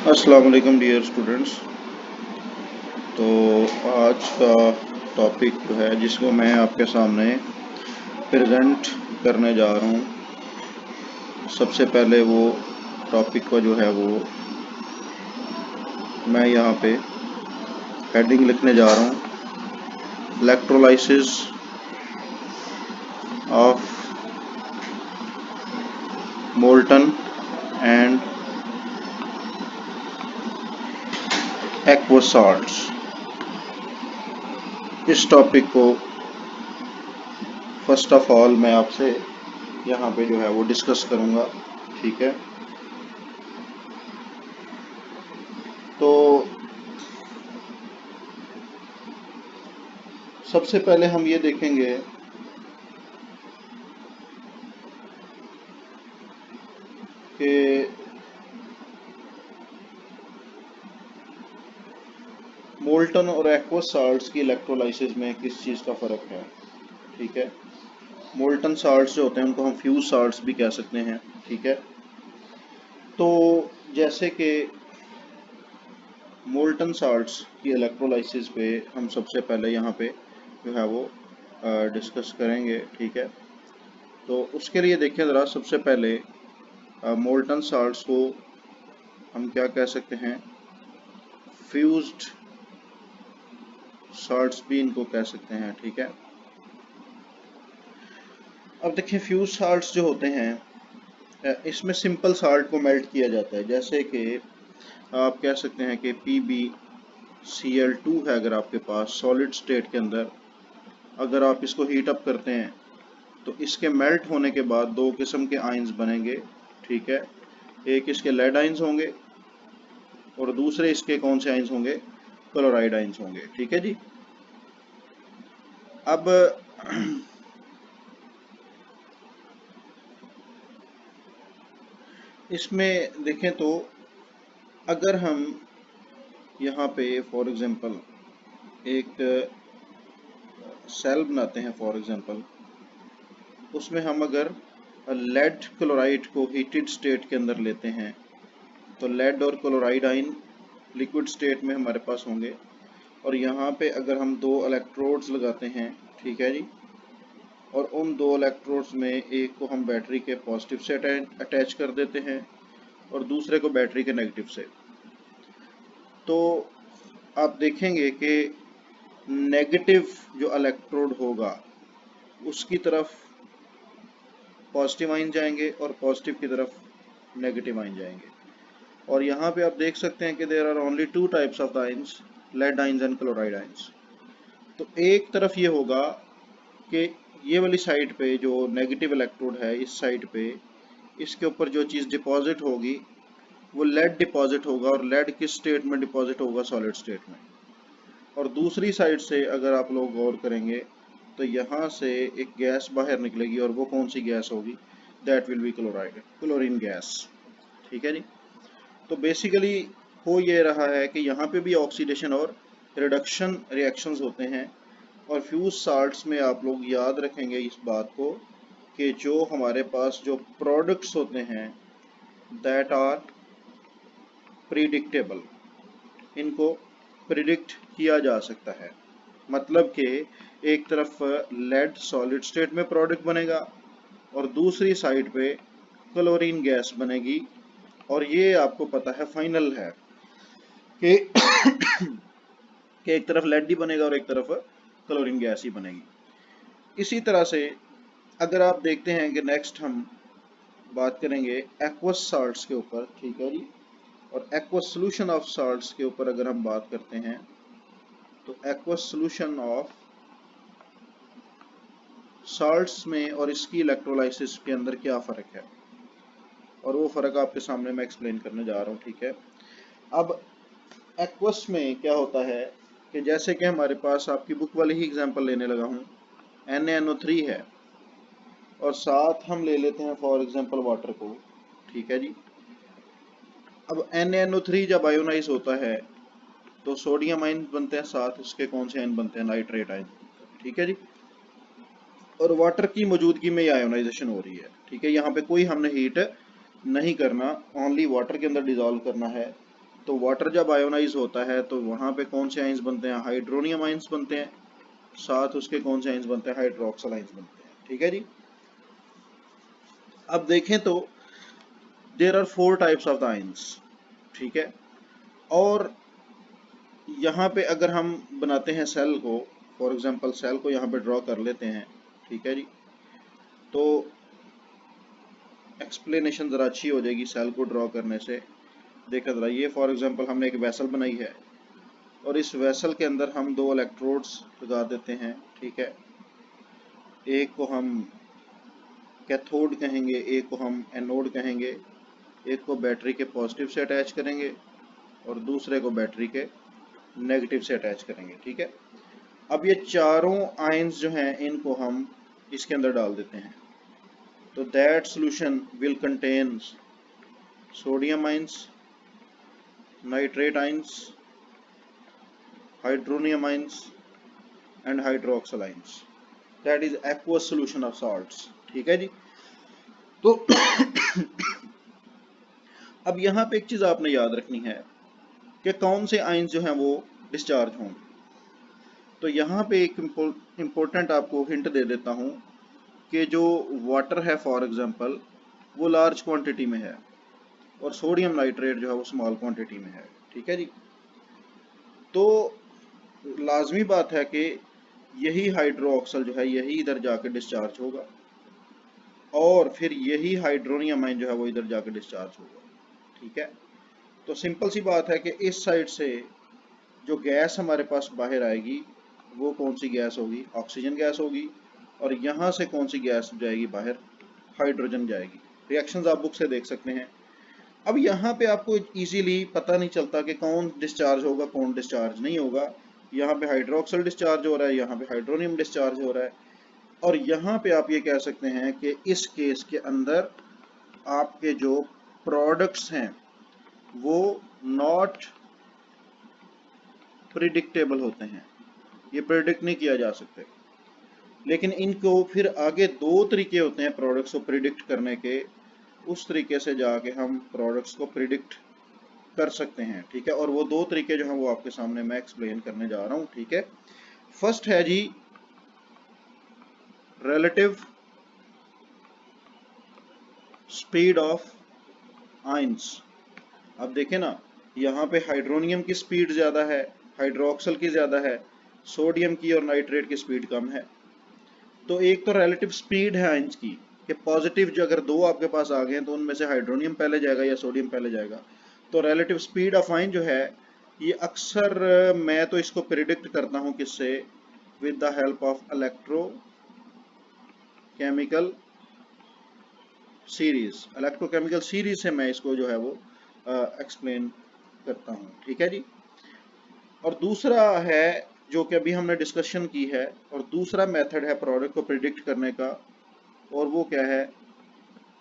अस्सलाम वालेकुम dear students. तो आज का टॉपिक जो है जिसको मैं आपके सामने प्रेजेंट करने जा रहा हूँ, सबसे पहले वो टॉपिक का जो है वो मैं यहाँ पे हेडिंग लिखने जा रहा हूँ, electrolysis of molten and aqueous salts. इस टॉपिक को फर्स्ट ऑफ ऑल मैं आपसे यहाँ पे जो है वो डिस्कस करूँगा, ठीक है। तो सबसे पहले हम ये देखेंगे कि मोल्टन और एक्वस साल्ट्स की इलेक्ट्रोलाइसिस में किस चीज़ का फ़र्क है, ठीक है। मोल्टन साल्ट्स जो होते हैं उनको हम फ्यूज साल्ट्स भी कह सकते हैं, ठीक है। तो जैसे कि मोल्टन साल्ट्स की इलेक्ट्रोलाइसिस पे हम सबसे पहले यहाँ पे जो है वो डिस्कस करेंगे, ठीक है। तो उसके लिए देखें ज़रा, सबसे पहले मोल्टन साल्ट्स को हम क्या कह सकते हैं, फ्यूज्ड साल्ट्स भी इनको कह सकते हैं, ठीक है। अब देखिए फ्यूज साल्ट्स जो होते हैं इसमें सिंपल साल्ट को मेल्ट किया जाता है, जैसे कि आप कह सकते हैं कि PbCl2 है, अगर आपके पास सॉलिड स्टेट के अंदर अगर आप इसको हीट अप करते हैं तो इसके मेल्ट होने के बाद दो किस्म के आयंस बनेंगे, ठीक है। एक इसके लेड आयंस होंगे और दूसरे इसके कौन से आयंस होंगे, क्लोराइड आयंस होंगे, ठीक है जी। अब इसमें देखें तो अगर हम यहाँ पे फॉर एग्जांपल एक सेल बनाते हैं, फॉर एग्जांपल उसमें हम अगर लेड क्लोराइड को हीटेड स्टेट के अंदर लेते हैं तो लेड और क्लोराइड आयन लिक्विड स्टेट में हमारे पास होंगे, और यहाँ पे अगर हम दो इलेक्ट्रोड्स लगाते हैं, ठीक है जी, और उन दो इलेक्ट्रोड्स में एक को हम बैटरी के पॉजिटिव से अटैच कर देते हैं और दूसरे को बैटरी के नेगेटिव से, तो आप देखेंगे कि नेगेटिव जो इलेक्ट्रोड होगा उसकी तरफ पॉजिटिव आइन जाएंगे और पॉजिटिव की तरफ नेगेटिव आइन जाएंगे। और यहाँ पे आप देख सकते हैं कि there are only two types of the ions, lead ions and chloride ions. तो एक तरफ ये होगा कि ये वाली साइड पे जो नेगेटिव इलेक्ट्रोड है, इस साइड पे इसके ऊपर जो चीज़ डिपॉजिट होगी वो लेड डिपॉजिट होगा, और लेड किस स्टेट में डिपॉजिट होगा, सॉलिड स्टेट में। और दूसरी साइड से अगर आप लोग गौर करेंगे तो यहाँ से एक गैस बाहर निकलेगी, और वो कौन सी गैस होगी, that will be chloride, chlorine gas, ठीक है जी। तो बेसिकली हो ये रहा है कि यहाँ पे भी ऑक्सीडेशन और रिडक्शन रिएक्शंस होते हैं, और फ्यूज साल्ट्स में आप लोग याद रखेंगे इस बात को कि जो हमारे पास जो प्रोडक्ट्स होते हैं दैट आर प्रिडिक्टेबल, इनको प्रिडिक्ट किया जा सकता है। मतलब कि एक तरफ लेड सॉलिड स्टेट में प्रोडक्ट बनेगा और दूसरी साइड पे क्लोरीन गैस बनेगी, और ये आपको पता है फाइनल है कि एक तरफ लेड ही बनेगा और एक तरफ क्लोरीन गैस ही बनेगी। इसी तरह से अगर आप देखते हैं कि नेक्स्ट हम बात करेंगे एक्वस साल्ट्स के ऊपर, ठीक है जी, और एक्वस सॉल्यूशन ऑफ साल्ट्स के ऊपर अगर हम बात करते हैं तो एक्वस सॉल्यूशन ऑफ साल्ट्स में और इसकी इलेक्ट्रोलाइसिस के अंदर क्या फ़र्क है, और वो फ़र्क आपके सामने मैं एक्सप्लेन करने जा रहा हूँ, ठीक है। अब एक्वस में क्या होता है कि जैसे कि हमारे पास आपकी बुक वाली ही एग्जांपल लेने लगा हूँ, NaNO3 है और साथ हम ले लेते हैं फॉर एग्जांपल वाटर को, ठीक है जी। अब NaNO3 जब आयोनाइज होता है तो सोडियम आयन बनते हैं, साथ इसके कौन से आयन बनते हैं, नाइट्रेट आयन, ठीक है जी। और वाटर की मौजूदगी में ये आयोनाइजेशन हो रही है, ठीक है। यहाँ पे कोई हमने हीट नहीं करना, ओनली वाटर के अंदर डिजॉल्व करना है, तो वाटर जब आयोनाइज होता है तो वहाँ पे कौन से आइंस बनते हैं? हाइड्रोनियम आइंस बनते हैं। साथ उसके कौन से आइंस बनते हैं? हाइड्रोक्सल आइंस बनते हैं। ठीक है जी। अब देखें तो there are 4 types of the ions. ठीक है। और यहाँ पे अगर हम बनाते हैं सेल को, फॉर एग्जांपल सेल को यहाँ पे ड्रॉ कर लेते हैं। ठीक है जी। तो एक्सप्लेनेशन ज़रा अच्छी हो जाएगी सेल को ड्रॉ करने से। देखा ज़रा, ये फॉर एग्जांपल हमने एक वेसल बनाई है और इस वेसल के अंदर हम 2 इलेक्ट्रोड्स लगा देते हैं। ठीक है। एक को हम कैथोड कहेंगे, एक को हम एनोड कहेंगे। एक को बैटरी के पॉजिटिव से अटैच करेंगे और दूसरे को बैटरी के नेगेटिव से अटैच करेंगे। ठीक है। अब ये चारों आयंस जो हैं इनको हम इसके अंदर डाल देते हैं। तो that solution will contain sodium ions, nitrate ions, hydronium ions and hydroxyl ions. That is aqueous solution of salts. ठीक है जी। तो अब यहाँ पे एक चीज आपने याद रखनी है कि कौन से आयंस जो हैं वो डिस्चार्ज होंगे। तो यहाँ पे एक इम्पोर्टेंट आपको हिंट दे देता हूँ कि जो वाटर है फॉर एग्जांपल वो लार्ज क्वांटिटी में है और सोडियम नाइट्रेट जो है वो स्मॉल क्वांटिटी में है। ठीक है जी। तो लाजमी बात है कि यही हाइड्रोक्सल जो है यही इधर जाके डिस्चार्ज होगा और फिर यही हाइड्रोनियम आयन जो है वो इधर जाके डिस्चार्ज होगा। ठीक है। तो सिंपल सी बात है कि इस साइड से जो गैस हमारे पास बाहर आएगी वो कौन सी गैस होगी? ऑक्सीजन गैस होगी। और यहाँ से कौन सी गैस जाएगी बाहर? हाइड्रोजन जाएगी। रिएक्शंस आप बुक से देख सकते हैं। अब यहाँ पे आपको इजीली पता नहीं चलता कि कौन डिस्चार्ज होगा कौन डिस्चार्ज नहीं होगा। यहाँ पे हाइड्रोक्सल डिस्चार्ज हो रहा है, यहाँ पे हाइड्रोनियम डिस्चार्ज हो रहा है। और यहाँ पे आप ये कह सकते हैं कि इस केस के अंदर आपके जो प्रोडक्ट्स हैं वो नॉट प्रिडिक्टेबल होते हैं, ये प्रिडिक्ट नहीं किया जा सकते। लेकिन इनको फिर आगे 2 तरीके होते हैं प्रोडक्ट्स को प्रिडिक्ट करने के, उस तरीके से जाके हम प्रोडक्ट्स को प्रिडिक्ट कर सकते हैं। ठीक है। और वो 2 तरीके जो हैं वो आपके सामने मैं एक्सप्लेन करने जा रहा हूँ। ठीक है। फर्स्ट है जी रिलेटिव स्पीड ऑफ आयंस। अब देखें ना, यहाँ पे हाइड्रोनियम की स्पीड ज़्यादा है, हाइड्रोक्सल की ज़्यादा है, सोडियम की और नाइट्रेट की स्पीड कम है। तो एक तो रिलेटिव स्पीड है आयंस की कि पॉजिटिव जो अगर 2 आपके पास आ गए हैं तो उनमें से हाइड्रोनियम पहले जाएगा या सोडियम पहले जाएगा। तो रिलेटिव स्पीड ऑफ आयन जो है ये अक्सर मैं तो इसको प्रिडिक्ट करता हूँ किससे? With the help of electrochemical series से मैं इसको जो है वो एक्सप्लेन करता हूँ। ठीक है जी। और दूसरा है जो कि अभी हमने डिस्कशन की है, और दूसरा मेथड है प्रोडक्ट को प्रिडिक्ट करने का, और वो क्या है?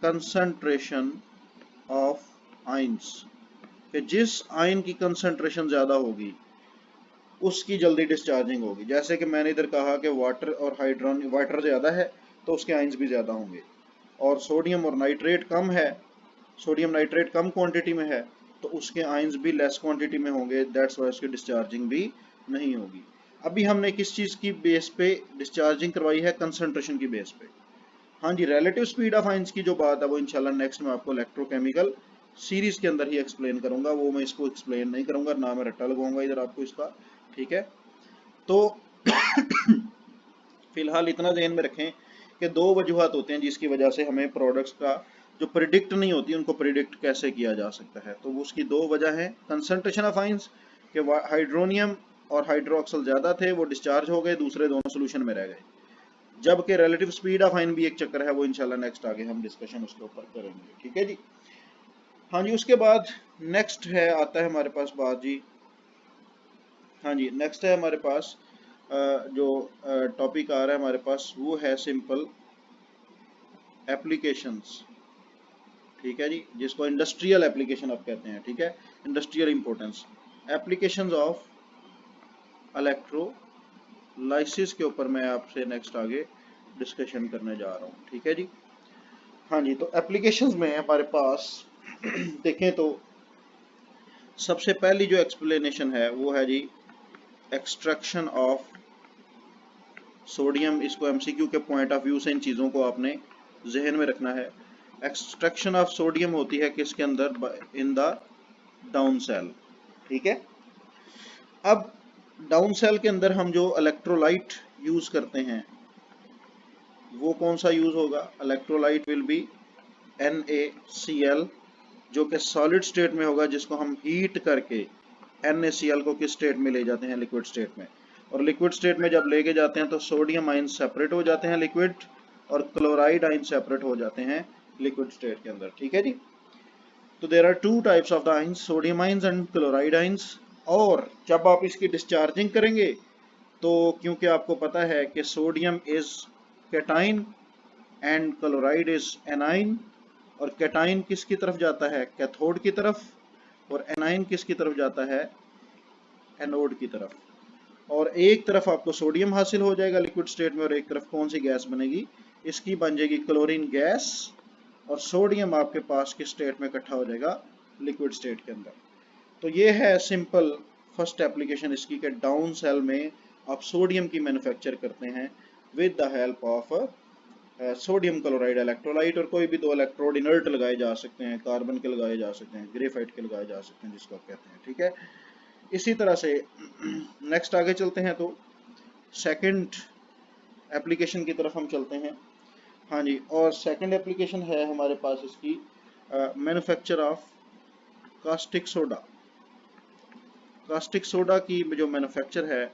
Concentration of ions. कि जिस आयन की कंसंट्रेशन ज़्यादा होगी उसकी जल्दी डिस्चार्जिंग होगी। जैसे कि मैंने इधर कहा कि वाटर और वाटर ज़्यादा है तो उसके आयंस भी ज़्यादा होंगे, और सोडियम और नाइट्रेट कम है, सोडियम नाइट्रेट कम क्वांटिटी में है तो उसके आयंस भी लेस क्वांटिटी में होंगे। दैट्स वाई उसकी डिस्चार्जिंग भी नहीं होगी। अभी हमने किस चीज़ की बेस पे डिस्चार्जिंग करवाई है? कंसंट्रेशन की बेस पे। हाँ जी, रिलेटिव स्पीड ऑफ आयंस की जो बात है वो इंशाल्लाह नेक्स्ट में आपको इलेक्ट्रोकेमिकल सीरीज के अंदर ही एक्सप्लेन करूंगा। वो मैं इसको एक्सप्लेन नहीं करूंगा, ना मैं रट्टा लगाऊंगा इधर आपको इसका। ठीक है। तो फिलहाल इतना ध्यान में रखें कि 2 वजूहत होते हैं जिसकी वजह से हमें प्रोडक्ट्स का जो प्रिडिक्ट नहीं होती उनको प्रिडिक्ट कैसे किया जा सकता है। तो उसकी 2 वजह है। कंसंट्रेशन ऑफ आयंस के हाइड्रोनियम और हाइड्रोक्सल ज़्यादा थे, वो डिस्चार्ज हो गए, दूसरे दोनों सोल्यूशन में रह गए। जबकि रिलेटिव स्पीड ऑफ आयन भी एक चक्कर है, वो इंशाल्लाह नेक्स्ट आगे हम डिस्कशन उसके ऊपर करेंगे। ठीक है जी। हाँ जी, उसके बाद नेक्स्ट है आता है हमारे पास बात जी। हाँ जी, नेक्स्ट है हमारे पास जो टॉपिक आ रहा है हमारे पास वो है सिंपल एप्लीकेशंस। ठीक है जी, जिसको इंडस्ट्रियल एप्लीकेशन आप कहते हैं। ठीक है। Industrial importance applications of electrolysis के ऊपर मैं आपसे नेक्स्ट आगे डिस्कशन करने जा रहा हूँ। ठीक है जी। हाँ जी, तो एप्लीकेशंस में हमारे पास देखें तो सबसे पहली जो एक्सप्लेनेशन है वो है जी एक्सट्रैक्शन ऑफ सोडियम। इसको एमसीक्यू के पॉइंट ऑफ व्यू से इन चीज़ों को आपने जहन में रखना है। एक्सट्रैक्शन ऑफ सोडियम होती है किसके अंदर? In the down cell. ठीक है। अब डाउन सेल के अंदर हम जो इलेक्ट्रोलाइट यूज करते हैं वो कौन सा यूज होगा? इलेक्ट्रोलाइट विल बी NaCl, जो कि सॉलिड स्टेट में होगा, जिसको हम हीट करके NaCl को किस स्टेट में ले जाते हैं? लिक्विड स्टेट में। और लिक्विड स्टेट में जब लेके जाते हैं तो सोडियम आयन सेपरेट हो जाते हैं लिक्विड, और क्लोराइड आयन सेपरेट हो जाते हैं लिक्विड स्टेट के अंदर। ठीक है जी। तो there are two types of the ions, sodium ions and chloride ions. और जब आप इसकी डिस्चार्जिंग करेंगे तो क्योंकि आपको पता है कि sodium is cation and chloride is A9, और कैटाइन किसकी तरफ जाता है? कैथोड की तरफ, और एनाइन किसकी तरफ जाता है? एनोड की तरफ। और एक तरफ आपको सोडियम हासिल हो जाएगा लिक्विड स्टेट में, और एक तरफ कौन सी गैस बनेगी? इसकी बन जाएगी क्लोरीन गैस, और सोडियम आपके पास किस स्टेट में इकट्ठा हो जाएगा? लिक्विड स्टेट के अंदर। तो ये है सिंपल फर्स्ट एप्लीकेशन इसकी, कि डाउन सेल में आप सोडियम की मैन्युफैक्चर करते हैं with the help of sodium chloride electrolyte. और कोई भी दो इलेक्ट्रोड इनर्ट लगाए जा सकते हैं, कार्बन के लगाए जा सकते हैं, ग्रेफाइट के लगाए जा सकते हैं, जिसको आप कहते हैं। ठीक है। इसी तरह से नेक्स्ट आगे चलते हैं तो सेकंड एप्लीकेशन की तरफ हम चलते हैं। हाँ जी, और सेकंड एप्लीकेशन है हमारे पास इसकी manufacture of caustic soda. Caustic soda की जो मैन्युफैक्चर है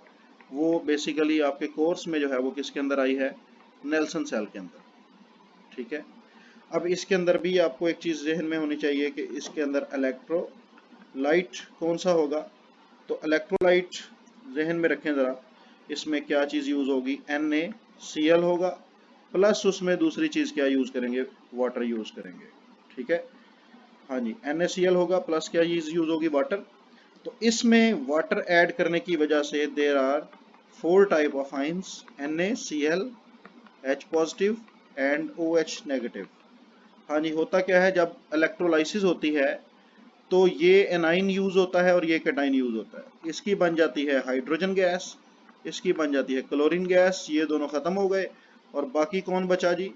वो बेसिकली आपके कोर्स में जो है वो किसके अंदर आई है? नेल्सन सेल के अंदर। ठीक है। अब इसके अंदर भी आपको एक चीज़ जहन में होनी चाहिए कि इसके अंदर इलेक्ट्रोलाइट कौन सा होगा। तो इलेक्ट्रोलाइट जहन में रखें ज़रा, इसमें क्या चीज़ यूज़ होगी? NaCl होगा, प्लस उसमें दूसरी चीज़ क्या यूज़ करेंगे? वाटर यूज़ करेंगे। ठीक है। हाँ जी, NaCl होगा, प्लस क्या चीज़ यूज़ होगी? वाटर। तो इसमें वाटर ऐड करने की वजह से there are 4 type of ions, NaCl, H positive and OH negative. हाँ जी, होता क्या है जब इलेक्ट्रोलाइसिस होती है तो ये एनाइन यूज होता है और ये कैटाइन यूज होता है। इसकी बन जाती है हाइड्रोजन गैस, इसकी बन जाती है क्लोरीन गैस। ये दोनों खत्म हो गए, और बाकी कौन बचा जी?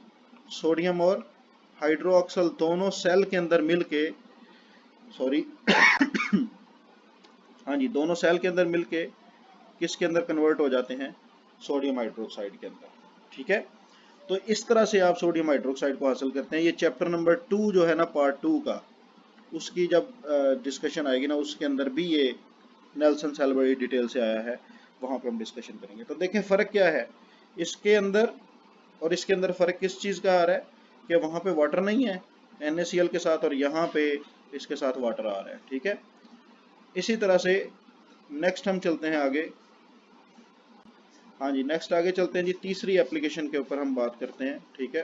सोडियम और हाइड्रोक्सल दोनों सेल के अंदर मिलके, सॉरी हाँ जी, दोनों सेल के अंदर मिलके किसके अंदर कन्वर्ट हो जाते हैं? सोडियम हाइड्रोक्साइड के अंदर। ठीक है। तो इस तरह से आप सोडियम हाइड्रोक्साइड को हासिल करते हैं। ये चैप्टर नंबर 2 जो है ना, पार्ट 2 का, उसकी जब डिस्कशन आएगी ना, उसके अंदर भी ये नेल्सन सेल बड़ी डिटेल से आया है, वहाँ पे हम डिस्कशन करेंगे। तो देखें फ़र्क क्या है इसके अंदर और इसके अंदर। फ़र्क किस चीज़ का आ रहा है कि वहाँ पे वाटर नहीं है NaCl के साथ, और यहाँ पे इसके साथ वाटर आ रहा है। ठीक है। इसी तरह से नेक्स्ट हम चलते हैं आगे। हाँ जी, नेक्स्ट आगे चलते हैं जी, तीसरी एप्लीकेशन के ऊपर हम बात करते हैं। ठीक है।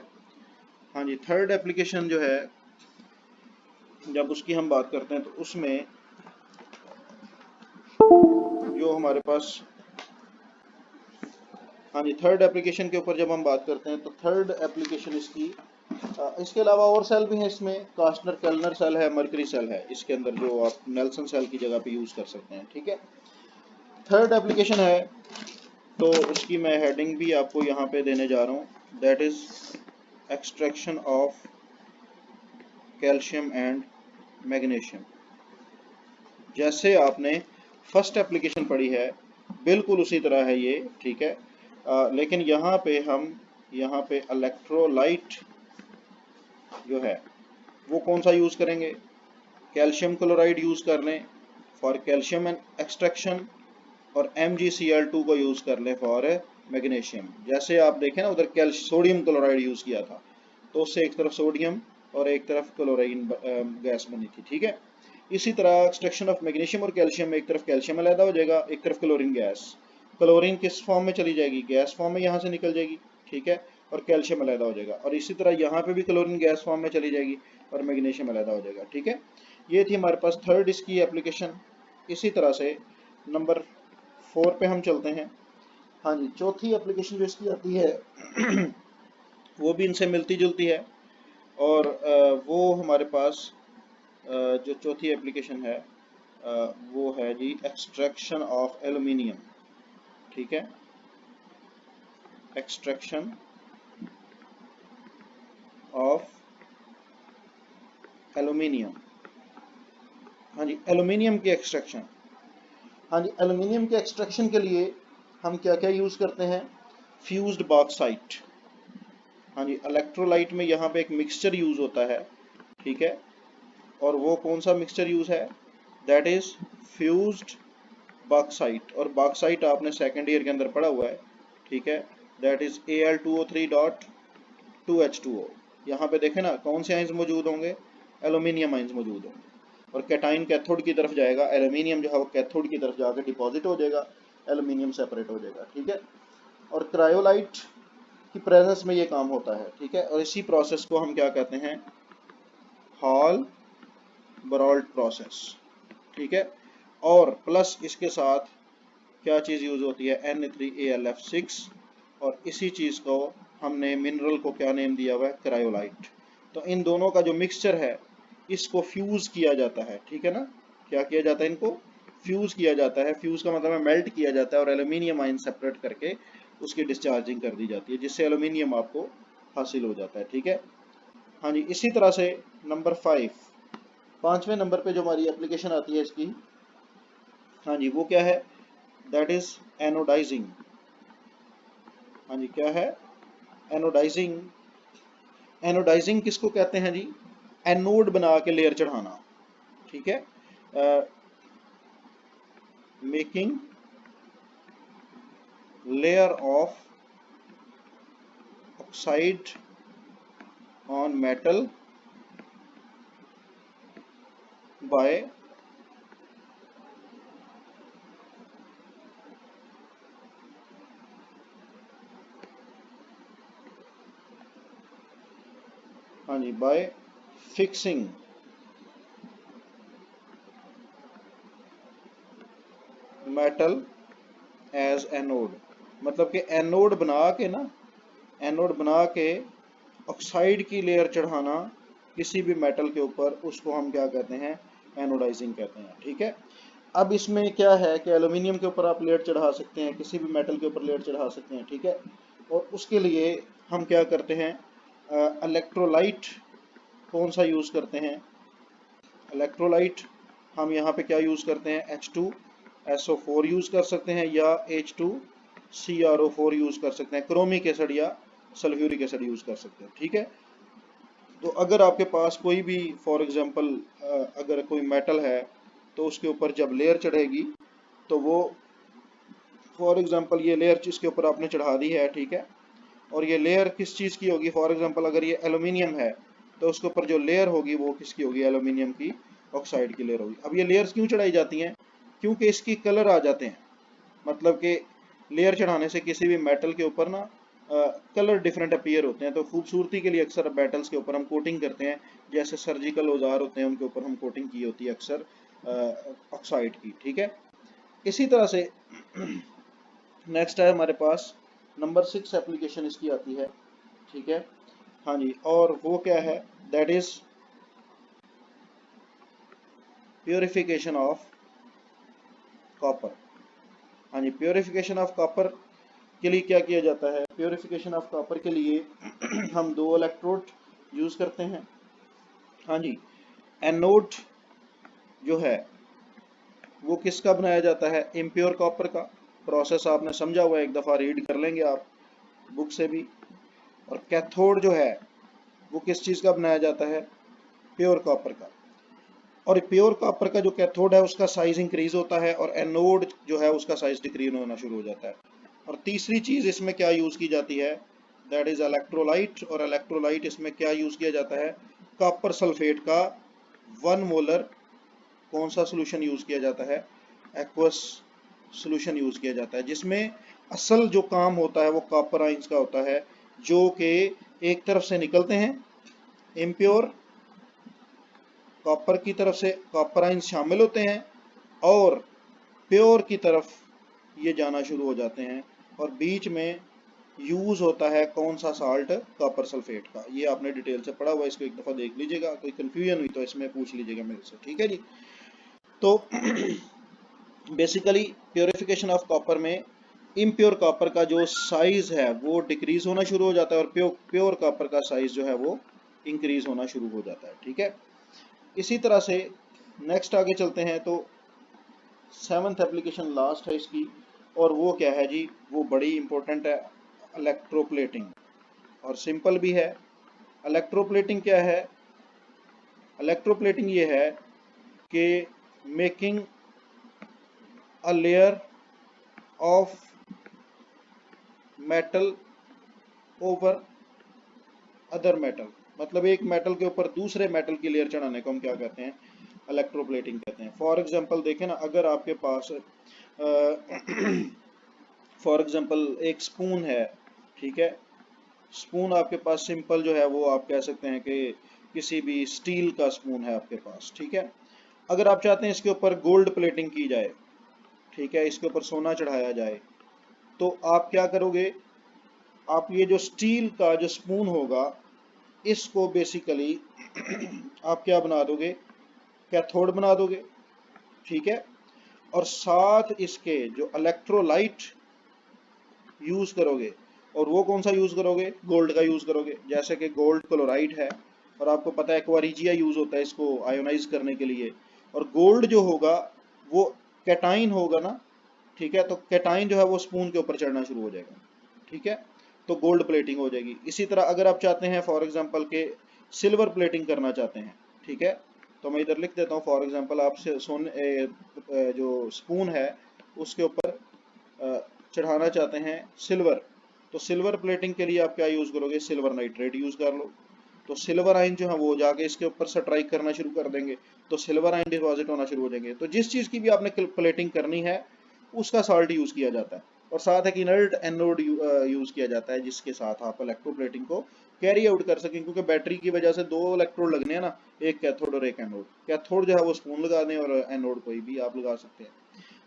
हाँ जी, थर्ड एप्लीकेशन जो है जब उसकी हम बात करते हैं तो उसमें जो हमारे पास, हाँ जी, थर्ड एप्लीकेशन के ऊपर जब हम बात करते हैं तो थर्ड एप्लीकेशन इसकी, इसके अलावा और सेल भी हैं इसमें, कास्टनर केल्नर सेल है, मर्करी सेल है इसके अंदर, जो आप नेल्सन सेल की जगह पे यूज़ कर सकते हैं। ठीक है। थर्ड एप्लीकेशन है तो उसकी मैं हेडिंग भी आपको यहाँ पे देने जा रहा हूँ, that is extraction of calcium and magnesium. जैसे आपने फर्स्ट एप्लीकेशन पढ़ी है बिल्कुल उसी तरह है ये। ठीक है। लेकिन यहाँ पे इलेक्ट्रोलाइट जो है वो कौन सा यूज़ करेंगे? कैल्शियम क्लोराइड यूज़ कर लें फॉर कैल्शियम एक्सट्रैक्शन, और MgCl2 को यूज़ कर लें फॉर मैग्नीशियम। जैसे आप देखें ना, उधर सोडियम क्लोराइड यूज़ किया था तो उससे एक तरफ सोडियम और एक तरफ क्लोरीन गैस बनी थी। ठीक है। इसी तरह एक्सट्रैक्शन ऑफ मैग्नीशियम और कैल्शियम में एक तरफ कैल्शियम अलग हो जाएगा, एक तरफ क्लोरीन गैस। क्लोरीन किस फॉर्म में चली जाएगी? गैस फॉर्म में यहाँ से निकल जाएगी। ठीक है। और कैल्शियम अलग हो जाएगा, और इसी तरह यहाँ पे भी क्लोरीन गैस फॉर्म में चली जाएगी और मैग्नीशियम अलग हो जाएगा। ठीक है। ये थी हमारे पास थर्ड इसकी एप्लीकेशन। इसी तरह से नंबर 4 पे हम चलते हैं। हाँ जी, चौथी एप्लीकेशन जो इसकी आती है वो भी इनसे मिलती जुलती है, और वो हमारे पास जो चौथी एप्लीकेशन है वो है जी एक्सट्रैक्शन ऑफ एल्यूमिनियम। ठीक है, एक्सट्रैक्शन ऑफ एल्यूमिनियम। हाँ जी, एल्यूमिनियम की एक्सट्रैक्शन। हाँ जी, एल्यूमिनियम के एक्सट्रैक्शन के लिए हम क्या क्या यूज़ करते हैं? Fused bauxite. हाँ जी, इलेक्ट्रोलाइट में यहाँ पे एक मिक्सचर यूज़ होता है। ठीक है, और वो कौन सा मिक्सचर यूज़ है? That is fused bauxite. और बॉक्साइट आपने सेकेंड ईयर के अंदर पढ़ा हुआ है। ठीक है, दैट इज़ Al2O3.2H2O। यहाँ पे देखें ना, कौन से आइंस मौजूद होंगे? एल्यूमिनियम आइंस मौजूद होंगे। और कैटाइन कैथोड की तरफ जाएगा, एल्यूमिनियम जो है वो कैथोड की तरफ जाकर डिपॉजिट हो जाएगा, एल्यूमिनियम सेपरेट हो जाएगा। ठीक है, और क्रायोलाइट की प्रेजेंस में ये काम होता है। ठीक है, और इसी प्रोसेस को हम क्या कहते हैं? Hall Heroult process. ठीक है, और प्लस इसके साथ क्या चीज़ यूज़ होती है? Na3AlF6। और इसी चीज़ को हमने मिनरल को क्या नेम दिया हुआ है? क्रायोलाइट। तो इन दोनों का जो मिक्सचर है इसको फ्यूज़ किया जाता है। ठीक है ना, क्या किया जाता है? इनको फ्यूज़ किया जाता है। फ्यूज़ का मतलब है मेल्ट किया जाता है और एल्यूमिनियम आयन सेपरेट करके उसकी डिस्चार्जिंग कर दी जाती है, जिससे एल्यूमिनियम आपको हासिल हो जाता है। ठीक है, हाँ जी, इसी तरह से नंबर 5, पाँचवें नंबर पे जो हमारी एप्लीकेशन आती है इसकी, हाँ जी, वो क्या है? That is anodising. हाँ जी, क्या है? एनोडाइजिंग। एनोडाइजिंग किसको कहते हैं जी? एनोड बना के लेयर चढ़ाना। ठीक है, making layer of oxide on metal by हाँ जी, by fixing metal as anode. मतलब कि एनोड बना के ना, एनोड बना के ऑक्साइड की लेयर चढ़ाना किसी भी मेटल के ऊपर, उसको हम क्या कहते हैं? एनोडाइजिंग कहते हैं। ठीक है, अब इसमें क्या है कि एल्यूमिनियम के ऊपर आप लेयर चढ़ा सकते हैं, किसी भी मेटल के ऊपर लेयर चढ़ा सकते हैं। ठीक है, और उसके लिए हम क्या करते हैं? इलेक्ट्रोलाइट कौन सा यूज़ करते हैं? इलेक्ट्रोलाइट हम यहाँ पे क्या यूज़ करते हैं? H2SO4 यूज़ कर सकते हैं, या H2CrO4 यूज़ कर सकते हैं, क्रोमिक एसिड या सल्फ्यूरिक एसिड यूज़ कर सकते हैं। ठीक है, तो अगर आपके पास कोई भी फॉर एग्जांपल अगर कोई मेटल है तो उसके ऊपर जब लेयर चढ़ेगी तो वो फॉर एग्जांपल ये लेयर जिसके ऊपर आपने चढ़ा दी है, ठीक है, और ये लेयर किस चीज़ की होगी? फॉर एग्जांपल अगर ये एल्यूमिनियम है तो उसके ऊपर जो लेयर होगी वो किसकी होगी? एल्यूमिनियम की ऑक्साइड की लेयर होगी। अब ये लेयर्स क्यों चढ़ाई जाती हैं? क्योंकि इसकी कलर आ जाते हैं। मतलब कि लेयर चढ़ाने से किसी भी मेटल के ऊपर ना कलर डिफरेंट अपीयर होते हैं। तो खूबसूरती के लिए अक्सर मेटल्स के ऊपर हम कोटिंग करते हैं, जैसे सर्जिकल औजार होते हैं उनके ऊपर हम कोटिंग की होती है अक्सर ऑक्साइड की। ठीक है, इसी तरह से नेक्स्ट है हमारे पास नंबर 6 एप्लीकेशन इसकी आती है। ठीक है, हाँ जी, और वो क्या है? That is purification of copper. हाँ जी, प्योरिफिकेशन ऑफ कॉपर के लिए क्या किया जाता है? प्योरिफिकेशन ऑफ कॉपर के लिए हम दो इलेक्ट्रोड यूज करते हैं। हाँ जी, एनोड जो है वो किसका बनाया जाता है? इम्प्योर कॉपर का। प्रोसेस आपने समझा हुआ है, एक दफ़ा रीड कर लेंगे आप बुक से भी। और कैथोड जो है वो किस चीज़ का बनाया जाता है? प्योर कॉपर का। और प्योर कॉपर का जो कैथोड है उसका साइज इंक्रीज होता है और एनोड जो है उसका साइज डिक्रीज होना शुरू हो जाता है। और तीसरी चीज़ इसमें क्या यूज़ की जाती है? That is electrolyte. और इलेक्ट्रोलाइट इसमें क्या यूज़ किया जाता है? कॉपर सल्फेट का 1 मोलर कौन सा सोल्यूशन यूज़ किया जाता है? एक्वस सोल्यूशन यूज़ किया जाता है, जिसमें असल जो काम होता है वो कॉपर आइंस का होता है, जो कि एक तरफ से निकलते हैं इम्प्योर कॉपर की तरफ से कॉपर आइंस शामिल होते हैं और प्योर की तरफ ये जाना शुरू हो जाते हैं। और बीच में यूज़ होता है कौन सा साल्ट? कॉपर सल्फेट का। ये आपने डिटेल से पढ़ा हुआ है, इसको एक दफ़ा देख लीजिएगा, कोई कन्फ्यूजन हुई तो इसमें पूछ लीजिएगा मेरे से। ठीक है जी, तो बेसिकली प्योरिफिकेशन ऑफ कॉपर में इम्प्योर कॉपर का जो साइज है वो डिक्रीज होना शुरू हो जाता है और प्योर कॉपर का साइज जो है वो इंक्रीज होना शुरू हो जाता है। ठीक है, इसी तरह से नेक्स्ट आगे चलते हैं। तो 7th एप्लीकेशन लास्ट है इसकी, और वो क्या है जी, वो बड़ी इंपॉर्टेंट है, इलेक्ट्रोप्लेटिंग, और सिंपल भी है। इलेक्ट्रोप्लेटिंग क्या है? इलेक्ट्रोप्लेटिंग ये है कि making a layer of metal over other metal, मतलब एक मेटल के ऊपर दूसरे मेटल की लेयर चढ़ाने को हम क्या कहते हैं? इलेक्ट्रोप्लेटिंग कहते हैं। फॉर एग्जांपल देखें ना, अगर आपके पास फॉर एग्जांपल एक स्पून है, ठीक है, स्पून आपके पास सिंपल जो है वो आप कह सकते हैं कि किसी भी स्टील का स्पून है आपके पास, ठीक है। अगर आप चाहते हैं इसके ऊपर गोल्ड प्लेटिंग की जाए, ठीक है, इसके ऊपर सोना चढ़ाया जाए, तो आप क्या करोगे? आप ये जो स्टील का जो स्पून होगा, इसको बेसिकली आप क्या बना दोगे? कैथोड बना दोगे, ठीक है, और साथ इसके जो इलेक्ट्रोलाइट यूज करोगे, और वो कौन सा यूज करोगे? गोल्ड का यूज करोगे, जैसे कि गोल्ड क्लोराइड है, और आपको पता है एक्वारिजिया यूज होता है इसको आयोनाइज करने के लिए। और गोल्ड जो होगा वो कैटाइन होगा ना, ठीक है, तो कैटाइन जो है वो स्पून के ऊपर चढ़ना शुरू हो जाएगा, ठीक है, तो गोल्ड प्लेटिंग हो जाएगी। इसी तरह अगर आप चाहते हैं फॉर एग्जांपल के सिल्वर प्लेटिंग करना चाहते हैं, ठीक है, तो मैं इधर लिख देता हूँ, फॉर एग्जांपल आप जो स्पून है उसके ऊपर चढ़ाना चाहते हैं सिल्वर, तो सिल्वर प्लेटिंग के लिए आप क्या यूज करोगे? सिल्वर नाइट्रेट यूज कर लो, तो सिल्वर आयन जो है वो जाके इसके ऊपर स्ट्राइक करना शुरू कर देंगे, तो सिल्वर आयन डिपॉजिट होना शुरू हो जाएंगे। तो जिस चीज की भी आपने प्लेटिंग करनी है उसका साल्ट यूज किया जाता है, और साथ एक इनर्ट एनोड यूज किया जाता है जिसके साथ आप इलेक्ट्रोप्लेटिंग को कैरी आउट कर सकें, क्योंकि बैटरी की वजह से दो इलेक्ट्रोड लगने हैं ना, एक कैथोड और एक एनोड। कैथोड जो है वो स्पून लगा दें और एनोड कोई भी आप लगा सकते हैं।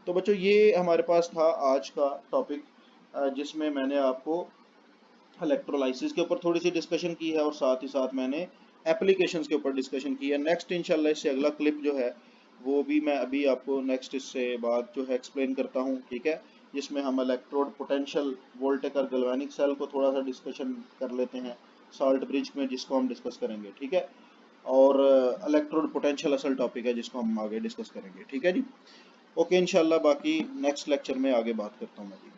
तो बच्चों ये हमारे पास था आज का टॉपिक, जिसमें मैंने आपको इलेक्ट्रोलाइसिस के ऊपर थोड़ी सी डिस्कशन की है और साथ ही साथ मैंने एप्लीकेशंस के ऊपर डिस्कशन की है। नेक्स्ट इंशाल्लाह इससे अगला क्लिप जो है वो भी मैं अभी आपको नेक्स्ट इससे बाद जो है एक्सप्लेन करता हूँ, ठीक है, जिसमें हम इलेक्ट्रोड पोटेंशियल वोल्टेक और गैल्वेनिक सेल को थोड़ा सा डिस्कशन कर लेते हैं साल्ट ब्रिज में, जिसको हम डिस्कस करेंगे, ठीक है, और इलेक्ट्रोड पोटेंशियल असल टॉपिक है जिसको हम आगे डिस्कस करेंगे, ठीक है जी। ओके इंशाल्लाह, बाकी नेक्स्ट लेक्चर में आगे बात करता हूँ मैं जी।